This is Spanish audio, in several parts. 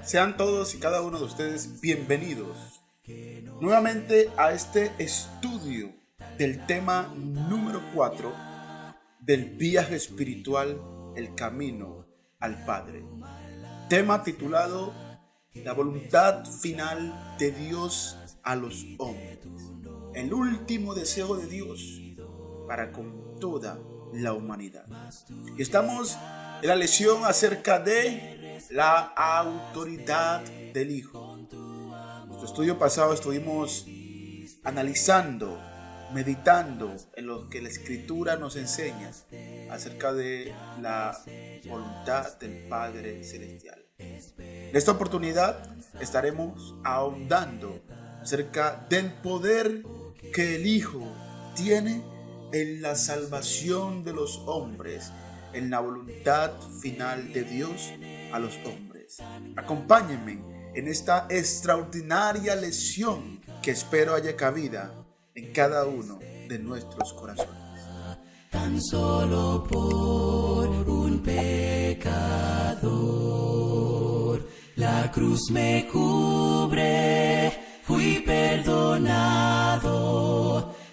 Sean todos y cada uno de ustedes bienvenidos nuevamente a este estudio del tema número 4 del viaje espiritual, el camino al Padre. Tema titulado La voluntad final de Dios a los hombres. El último deseo de Dios para con toda la humanidad. Y estamos en la lección acerca de la autoridad del Hijo. En nuestro estudio pasado estuvimos analizando, meditando en lo que la Escritura nos enseña acerca de la voluntad del Padre Celestial. En esta oportunidad estaremos ahondando acerca del poder que el Hijo tiene en la salvación de los hombres, en la voluntad final de Dios a los hombres. Acompáñenme en esta extraordinaria lección que espero haya cabida en cada uno de nuestros corazones. Tan solo por un pecador, la cruz me cubre, fui perdonado,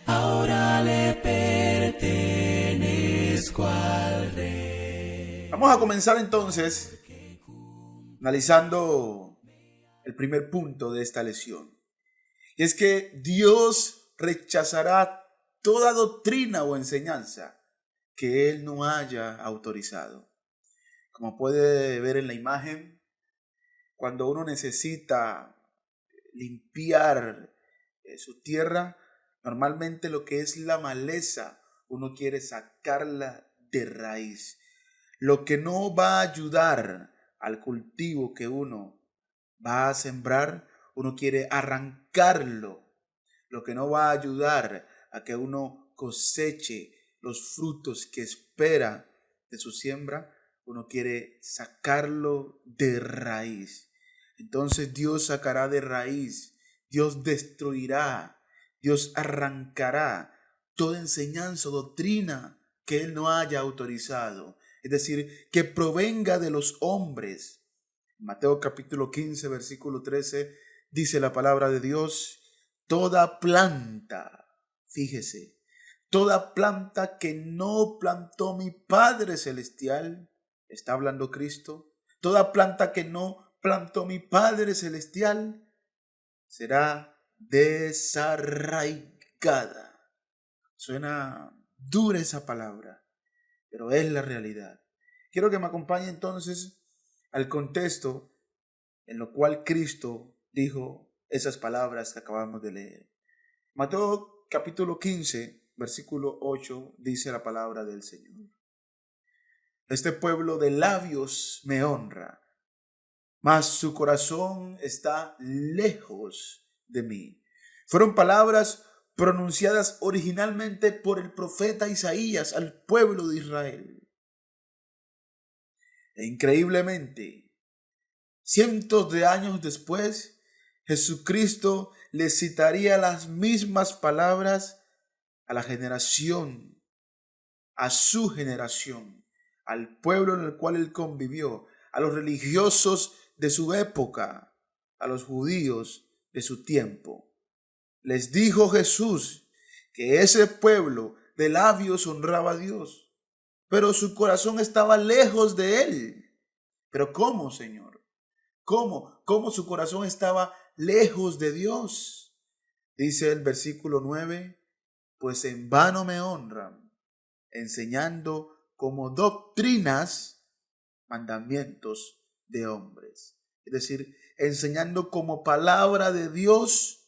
ahora le pertenezco al Rey. Vamos a comenzar entonces analizando el primer punto de esta lección. Y es que Dios rechazará toda doctrina o enseñanza que Él no haya autorizado. Como puede ver en la imagen, cuando uno necesita limpiar su tierra, normalmente lo que es la maleza, uno quiere sacarla de raíz. Lo que no va a ayudar al cultivo que uno va a sembrar, uno quiere arrancarlo. Lo que no va a ayudar a que uno coseche los frutos que espera de su siembra, uno quiere sacarlo de raíz. Entonces Dios sacará de raíz, Dios destruirá, Dios arrancará toda enseñanza o doctrina que Él no haya autorizado. Es decir, que provenga de los hombres. Mateo capítulo 15, versículo 13, dice la palabra de Dios: toda planta, fíjese, toda planta que no plantó mi Padre Celestial, está hablando Cristo, toda planta que no plantó mi Padre Celestial será desarraigada. Suena dura esa palabra, pero es la realidad. Quiero que me acompañe entonces al contexto en lo cual Cristo dijo esas palabras que acabamos de leer. Mateo capítulo 15, versículo 8, dice la palabra del Señor: este pueblo de labios me honra, mas su corazón está lejos de mí. Fueron palabras pronunciadas originalmente por el profeta Isaías al pueblo de Israel. E increíblemente, cientos de años después, Jesucristo le citaría las mismas palabras a la generación, a su generación, al pueblo en el cual él convivió, a los religiosos de su época, a los judíos de su tiempo. Les dijo Jesús que ese pueblo de labios honraba a Dios, pero su corazón estaba lejos de él. ¿Pero cómo, Señor? ¿Cómo su corazón estaba lejos de Dios? Dice el versículo 9, pues en vano me honran, enseñando como doctrinas mandamientos de hombres. Es decir, enseñando como palabra de Dios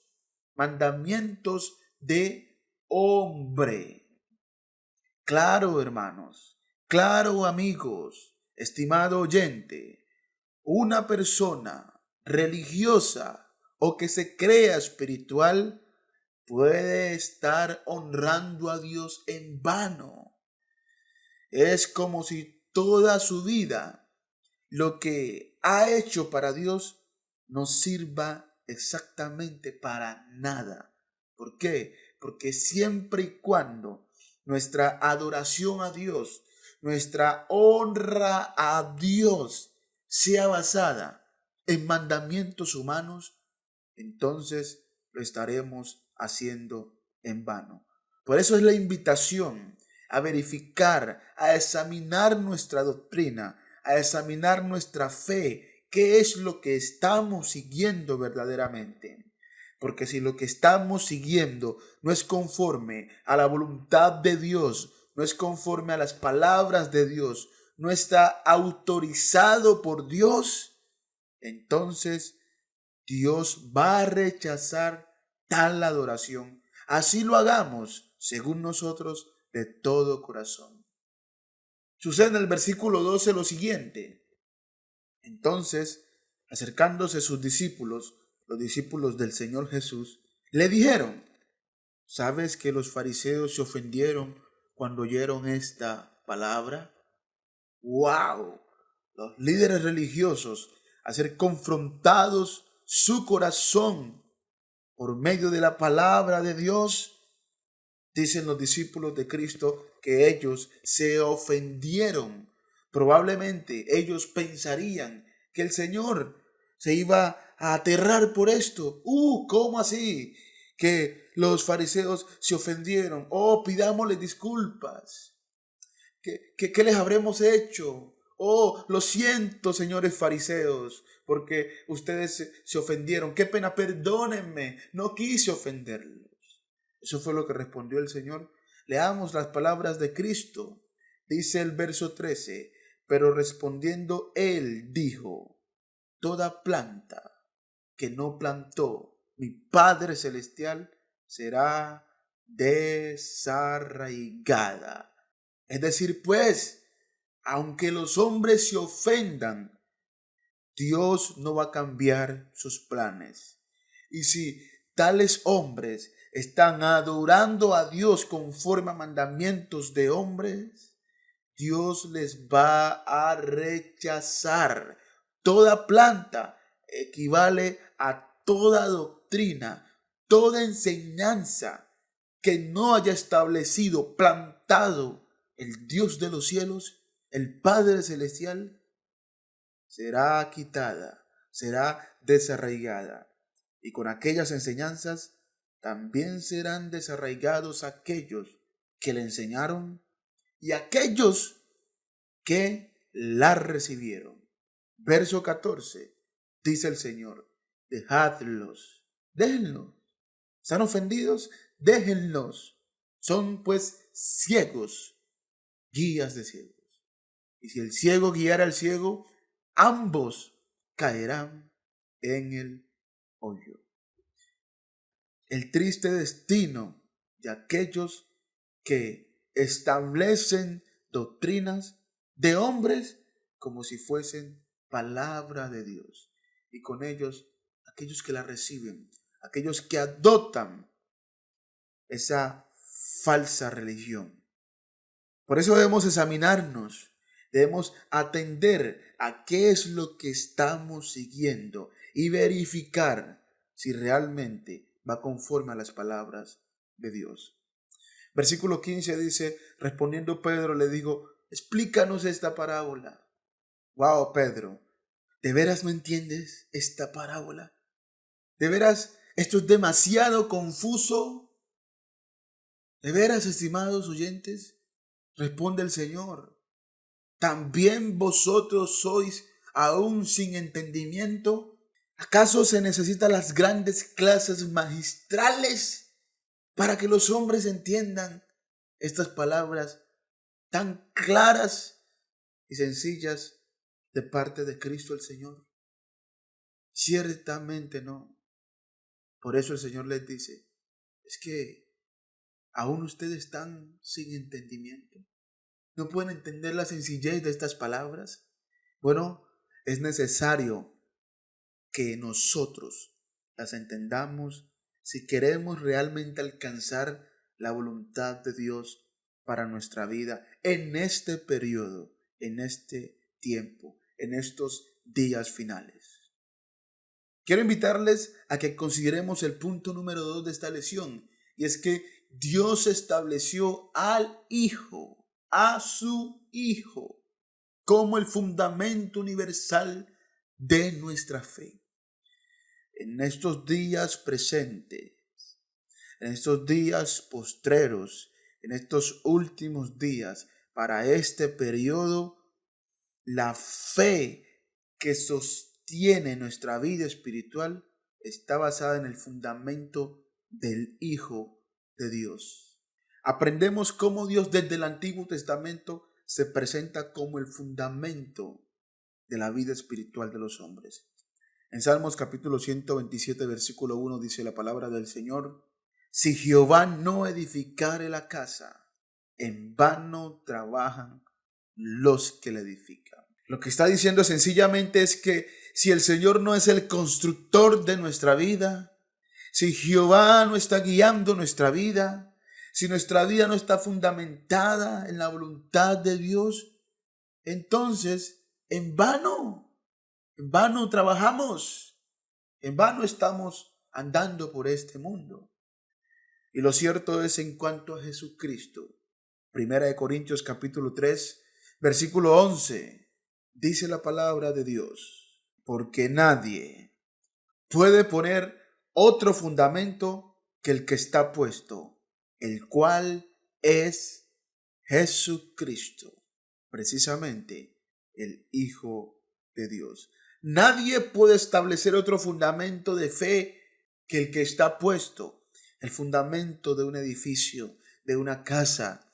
mandamientos de hombre. Claro, hermanos, claro, amigos, estimado oyente, una persona religiosa o que se crea espiritual puede estar honrando a Dios en vano. Es como si toda su vida lo que ha hecho para Dios no sirva exactamente para nada. ¿Por qué? Porque siempre y cuando nuestra adoración a Dios, nuestra honra a Dios sea basada en mandamientos humanos, entonces lo estaremos haciendo en vano. Por eso es la invitación a verificar, a examinar nuestra doctrina, a examinar nuestra fe, qué es lo que estamos siguiendo verdaderamente. Porque si lo que estamos siguiendo no es conforme a la voluntad de Dios, no es conforme a las palabras de Dios, no está autorizado por Dios, entonces Dios va a rechazar tal adoración. Así lo hagamos, según nosotros, de todo corazón. Sucede en el versículo 12 lo siguiente. Entonces, acercándose sus discípulos, los discípulos del Señor Jesús, le dijeron: ¿sabes que los fariseos se ofendieron cuando oyeron esta palabra? ¡Wow! Los líderes religiosos, al ser confrontados su corazón por medio de la palabra de Dios, dicen los discípulos de Cristo que ellos se ofendieron. Probablemente ellos pensarían que el Señor se iba a aterrar por esto. ¿Cómo así? Que los fariseos se ofendieron. Pidámosle disculpas. ¿Qué les habremos hecho? Lo siento, señores fariseos, porque ustedes se ofendieron. Qué pena, perdónenme, no quise ofenderlos. Eso fue lo que respondió el Señor. Leamos las palabras de Cristo. Dice el verso 13, pero respondiendo él dijo: toda planta que no plantó mi Padre Celestial será desarraigada. Es decir, pues, aunque los hombres se ofendan, Dios no va a cambiar sus planes. Y si tales hombres están adorando a Dios conforme a mandamientos de hombres, Dios les va a rechazar. Toda planta equivale a toda doctrina, toda enseñanza que no haya establecido, plantado el Dios de los cielos, el Padre Celestial, será quitada, será desarraigada. Y con aquellas enseñanzas también serán desarraigados aquellos que le enseñaron y aquellos que la recibieron. Verso 14, dice el Señor: dejadlos, déjenlos. ¿Están ofendidos? Déjenlos. Son pues ciegos, guías de ciegos. Y si el ciego guiara al ciego, ambos caerán en el hoyo. El triste destino de aquellos que establecen doctrinas de hombres como si fuesen palabra de Dios. Y con ellos, aquellos que la reciben, aquellos que adoptan esa falsa religión. Por eso debemos examinarnos, debemos atender a qué es lo que estamos siguiendo y verificar si realmente va conforme a las palabras de Dios. Versículo 15 dice: respondiendo Pedro le dijo: explícanos esta parábola. Wow, Pedro, ¿de veras no entiendes esta parábola? ¿De veras esto es demasiado confuso? ¿De veras, estimados oyentes? Responde el Señor: ¿también vosotros sois aún sin entendimiento? ¿Acaso se necesitan las grandes clases magistrales para que los hombres entiendan estas palabras tan claras y sencillas de parte de Cristo el Señor? Ciertamente no. Por eso el Señor les dice: es que aún ustedes están sin entendimiento. ¿No pueden entender la sencillez de estas palabras? Bueno, es necesario que nosotros las entendamos si queremos realmente alcanzar la voluntad de Dios para nuestra vida en este periodo, en este tiempo, en estos días finales. Quiero invitarles a que consideremos el punto número 2 de esta lección, y es que Dios estableció al Hijo, a su Hijo, como el fundamento universal de nuestra fe. En estos días presentes, en estos días postreros, en estos últimos días, para este periodo, la fe que sostiene nuestra vida espiritual está basada en el fundamento del Hijo de Dios. Aprendemos cómo Dios desde el Antiguo Testamento se presenta como el fundamento de la vida espiritual de los hombres. En Salmos capítulo 127, versículo 1 dice la palabra del Señor: si Jehová no edificare la casa, en vano trabajan los que la edifican. Lo que está diciendo sencillamente es que si el Señor no es el constructor de nuestra vida, si Jehová no está guiando nuestra vida, si nuestra vida no está fundamentada en la voluntad de Dios, entonces en vano trabajamos, en vano estamos andando por este mundo. Y lo cierto es en cuanto a Jesucristo. Primera de Corintios capítulo 3, versículo 11, dice la palabra de Dios: porque nadie puede poner otro fundamento que el que está puesto, el cual es Jesucristo, precisamente el Hijo de Dios. Nadie puede establecer otro fundamento de fe que el que está puesto. El fundamento de un edificio, de una casa,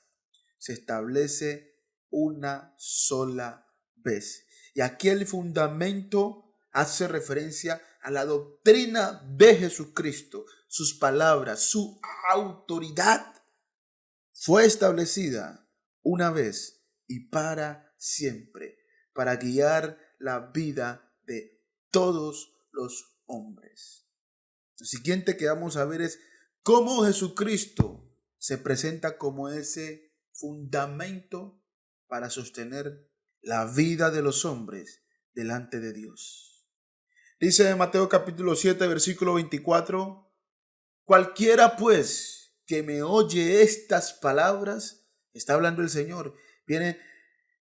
se establece una sola vez. Y aquí el fundamento hace referencia a la doctrina de Jesucristo. Sus palabras, su autoridad fue establecida una vez y para siempre, para guiar la vida de todos los hombres. Lo siguiente que vamos a ver es cómo Jesucristo se presenta como ese fundamento para sostener la vida de los hombres delante de Dios. Dice en Mateo capítulo 7, versículo 24: cualquiera pues que me oye estas palabras, está hablando el Señor, viene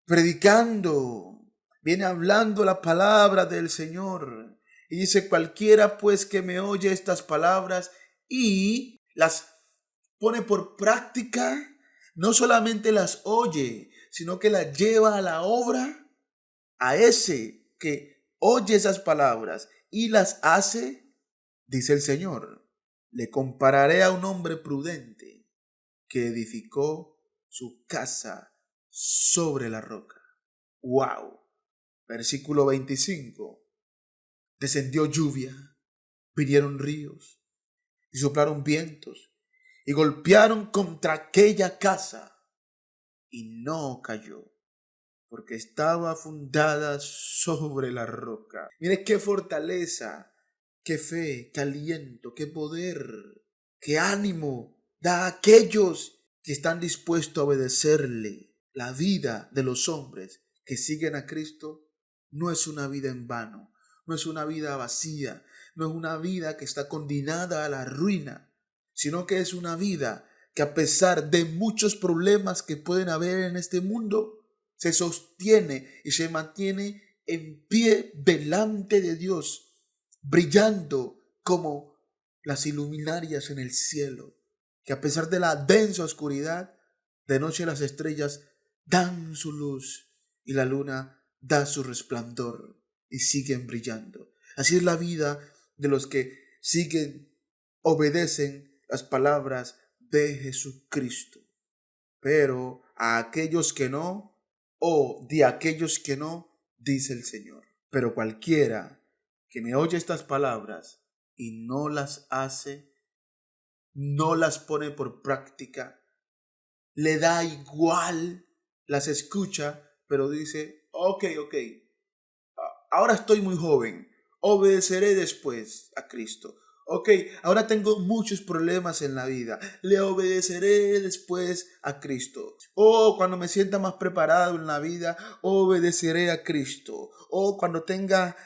predicando, viene hablando la palabra del Señor. Y dice: cualquiera pues que me oye estas palabras y las pone por práctica, no solamente las oye, sino que las lleva a la obra, a ese que oye esas palabras y las hace, dice el Señor, le compararé a un hombre prudente que edificó su casa sobre la roca. ¡Wow! Versículo 25. Descendió lluvia, vinieron ríos y soplaron vientos y golpearon contra aquella casa y no cayó, porque estaba fundada sobre la roca. Mire qué fortaleza, qué fe, qué aliento, qué poder, qué ánimo da a aquellos que están dispuestos a obedecerle. La vida de los hombres que siguen a Cristo no es una vida en vano, no es una vida vacía, no es una vida que está condenada a la ruina, sino que es una vida que, a pesar de muchos problemas que pueden haber en este mundo, se sostiene y se mantiene en pie delante de Dios, brillando como las iluminarias en el cielo, que a pesar de la densa oscuridad, de noche las estrellas dan su luz y la luna da su resplandor y siguen brillando. Así es la vida de los que siguen, obedecen las palabras de Jesucristo. Pero a aquellos que no, o de aquellos que no, dice el Señor: pero cualquiera que me oye estas palabras y no las hace, no las pone por práctica, le da igual, las escucha, pero dice: ok, ahora estoy muy joven, obedeceré después a Cristo. Ok, ahora tengo muchos problemas en la vida, le obedeceré después a Cristo. Cuando me sienta más preparado en la vida, obedeceré a Cristo. Cuando tenga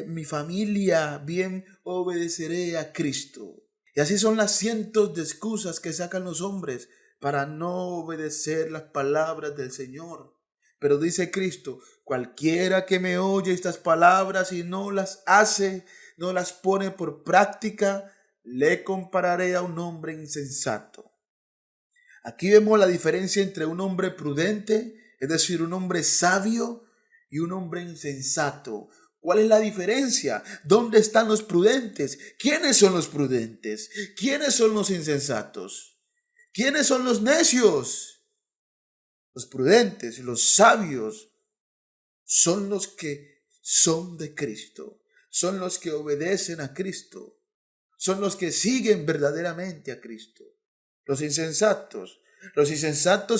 mi familia bien, obedeceré a Cristo. Y así son las cientos de excusas que sacan los hombres para no obedecer las palabras del Señor. Pero dice Cristo, cualquiera que me oye estas palabras y no las hace, no las pone por práctica, le compararé a un hombre insensato. Aquí vemos la diferencia entre un hombre prudente, es decir, un hombre sabio, y un hombre insensato. ¿Cuál es la diferencia? ¿Dónde están los prudentes? ¿Quiénes son los prudentes? ¿Quiénes son los insensatos? ¿Quiénes son los necios? Los prudentes, los sabios, son los que son de Cristo, son los que obedecen a Cristo, son los que siguen verdaderamente a Cristo. Los insensatos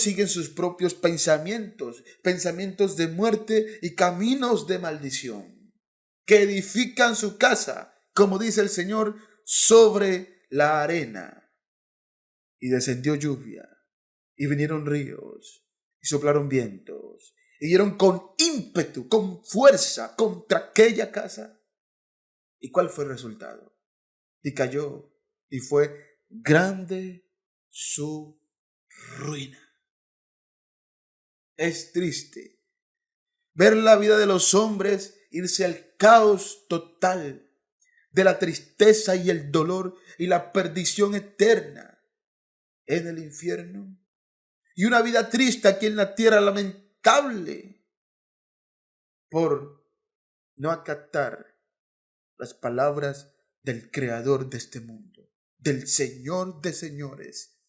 siguen sus propios pensamientos, pensamientos de muerte y caminos de maldición, que edifican su casa, como dice el Señor, sobre la arena. Y descendió lluvia, y vinieron ríos, y soplaron vientos, y dieron con ímpetu, con fuerza contra aquella casa. ¿Y cuál fue el resultado? Y cayó, y fue grande su ruina. Es triste ver la vida de los hombres irse al caos total de la tristeza y el dolor y la perdición eterna en el infierno. Y una vida triste aquí en la tierra, lamentable, por no acatar las palabras del Creador de este mundo, del Señor de señores,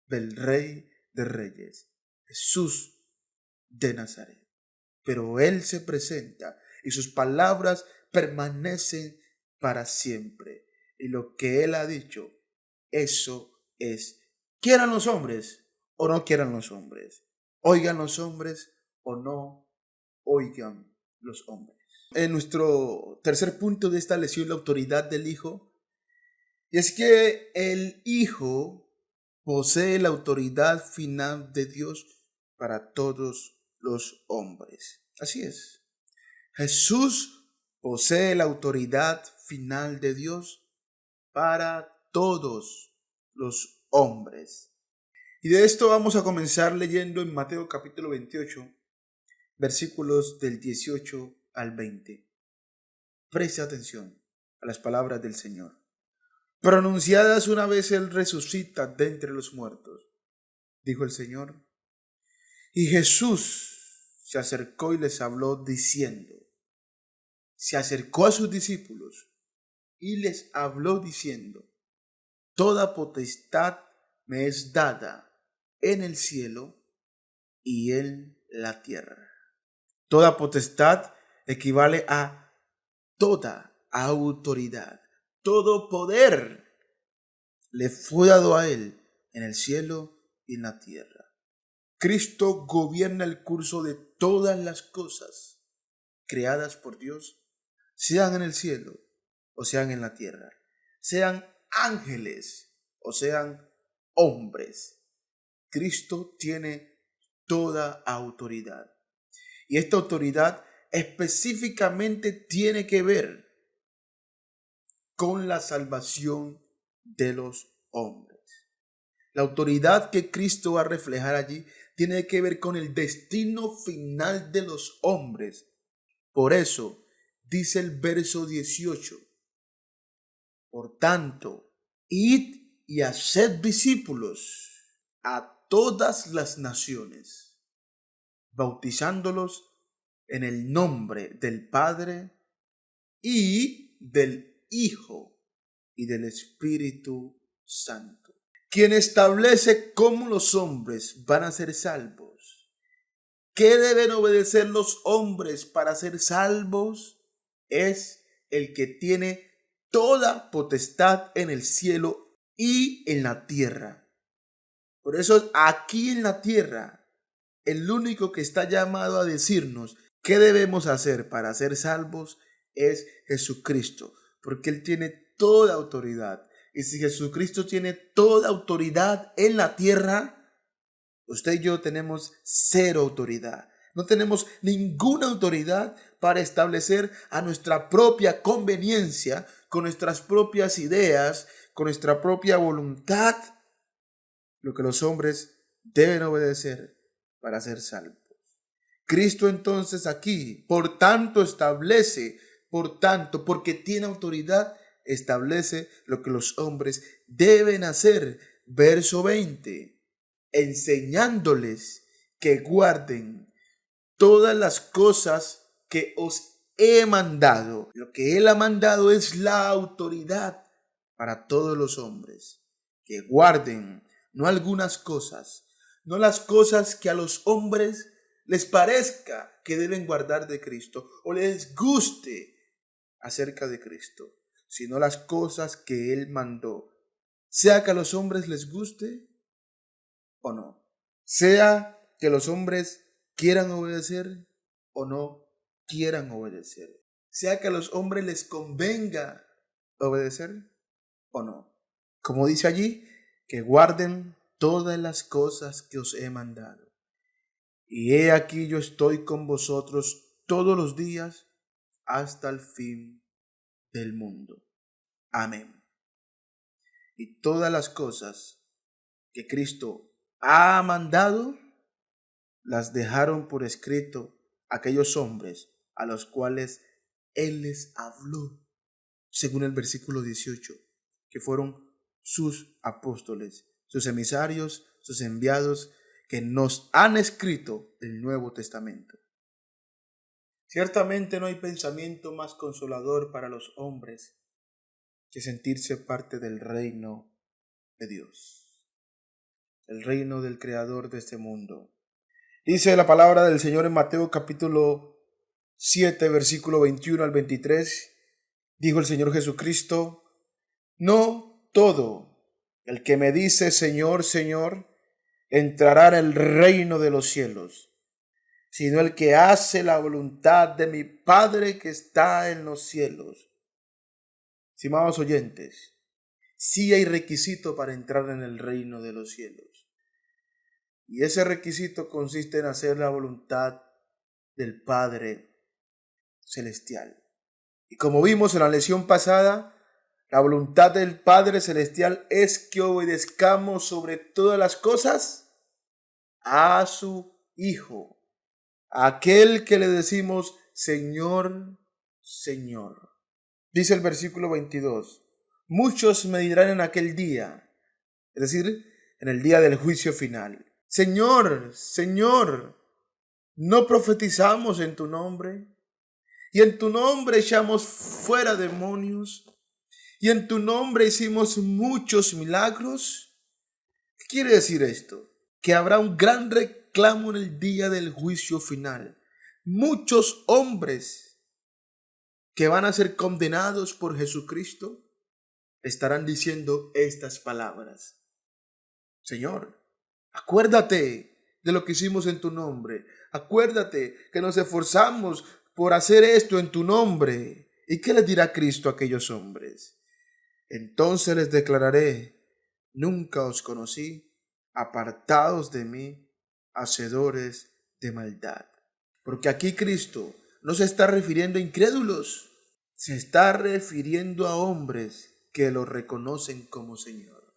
del Rey de reyes, Jesús de Nazaret. Pero Él se presenta y sus palabras permanecen para siempre. Y lo que Él ha dicho, eso es. Quieran los hombres o no quieran los hombres. Oigan los hombres o no oigan los hombres. En nuestro tercer punto de esta lección, la autoridad del Hijo. Y es que el Hijo posee la autoridad final de Dios para todos los hombres. Así es. Jesús posee la autoridad final de Dios para todos los hombres. Y de esto vamos a comenzar leyendo en Mateo capítulo 28, versículos del 18 al 20. Preste atención a las palabras del Señor. Pronunciadas una vez Él resucita de entre los muertos, dijo el Señor. Y Jesús se acercó y les habló diciendo, se acercó a sus discípulos y les habló diciendo, toda potestad me es dada en el cielo y en la tierra. Toda potestad equivale a toda autoridad. Todo poder le fue dado a Él en el cielo y en la tierra. Cristo gobierna el curso de todas las cosas creadas por Dios, sean en el cielo o sean en la tierra, sean ángeles o sean hombres. Cristo tiene toda autoridad. Y esta autoridad específicamente tiene que ver con la salvación de los hombres. La autoridad que Cristo va a reflejar allí tiene que ver con el destino final de los hombres. Por eso dice el verso 18, por tanto, id y haced discípulos a todas las naciones, bautizándolos en el nombre del Padre y del Hijo y del Espíritu Santo, quien establece cómo los hombres van a ser salvos. ¿Qué deben obedecer los hombres para ser salvos? Es el que tiene toda potestad en el cielo y en la tierra. Por eso aquí en la tierra, el único que está llamado a decirnos qué debemos hacer para ser salvos es Jesucristo, porque Él tiene toda autoridad. Y si Jesucristo tiene toda autoridad en la tierra, usted y yo tenemos cero autoridad. No tenemos ninguna autoridad para establecer a nuestra propia conveniencia, con nuestras propias ideas, con nuestra propia voluntad, lo que los hombres deben obedecer para ser salvos. Cristo entonces aquí, por tanto, porque tiene autoridad, establece lo que los hombres deben hacer. Verso 20, enseñándoles que guarden todas las cosas que os he mandado. Lo que Él ha mandado es la autoridad para todos los hombres. Que guarden, no algunas cosas, no las cosas que a los hombres les parezca que deben guardar de Cristo o les guste acerca de Cristo, sino las cosas que Él mandó, sea que a los hombres les guste o no, sea que los hombres quieran obedecer o no quieran obedecer, sea que a los hombres les convenga obedecer o no. Como dice allí, que guarden todas las cosas que os he mandado. Y he aquí yo estoy con vosotros todos los días hasta el fin del mundo. Amén. Y todas las cosas que Cristo ha mandado, las dejaron por escrito aquellos hombres a los cuales Él les habló, según el versículo 18, que fueron sus apóstoles, sus emisarios, sus enviados, que nos han escrito el Nuevo Testamento. Ciertamente no hay pensamiento más consolador para los hombres que sentirse parte del reino de Dios, el reino del Creador de este mundo. Dice la palabra del Señor en Mateo capítulo 7, versículo 21 al 23. Dijo el Señor Jesucristo: no todo el que me dice Señor, Señor, entrará en el reino de los cielos, sino el que hace la voluntad de mi Padre que está en los cielos. Estimados oyentes, sí hay requisito para entrar en el reino de los cielos. Y ese requisito consiste en hacer la voluntad del Padre Celestial. Y como vimos en la lección pasada, la voluntad del Padre Celestial es que obedezcamos sobre todas las cosas a su Hijo, a aquel que le decimos Señor, Señor. Dice el versículo 22, muchos me dirán en aquel día, es decir, en el día del juicio final, Señor, Señor, ¿no profetizamos en tu nombre? Y en tu nombre echamos fuera demonios. Y en tu nombre hicimos muchos milagros. ¿Qué quiere decir esto? Que habrá un gran reclamo en el día del juicio final. Muchos hombres que van a ser condenados por Jesucristo estarán diciendo estas palabras. Señor, acuérdate de lo que hicimos en tu nombre. Acuérdate que nos esforzamos por hacer esto en tu nombre. ¿Y qué les dirá Cristo a aquellos hombres? Entonces les declararé, nunca os conocí, apartados de mí, hacedores de maldad. Porque aquí Cristo no se está refiriendo a incrédulos, se está refiriendo a hombres que lo reconocen como Señor.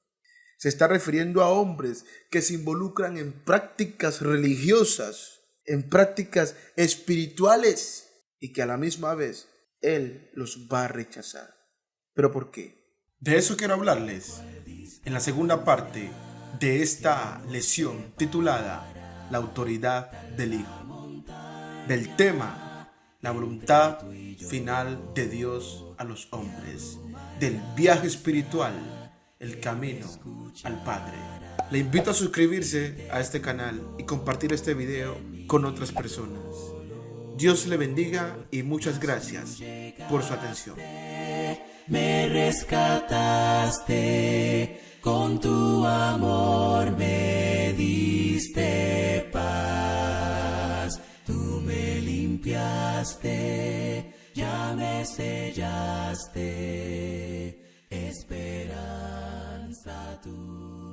Se está refiriendo a hombres que se involucran en prácticas religiosas, en prácticas espirituales, y que a la misma vez Él los va a rechazar. ¿Pero por qué? De eso quiero hablarles en la segunda parte de esta lección titulada La autoridad del Hijo. Del tema, la voluntad final de Dios a los hombres. Del viaje espiritual, el camino al Padre. Le invito a suscribirse a este canal y compartir este video con otras personas. Dios le bendiga y muchas gracias por su atención. Me rescataste, con tu amor me diste paz. Tú me limpiaste, ya me sellaste, esperanza tú.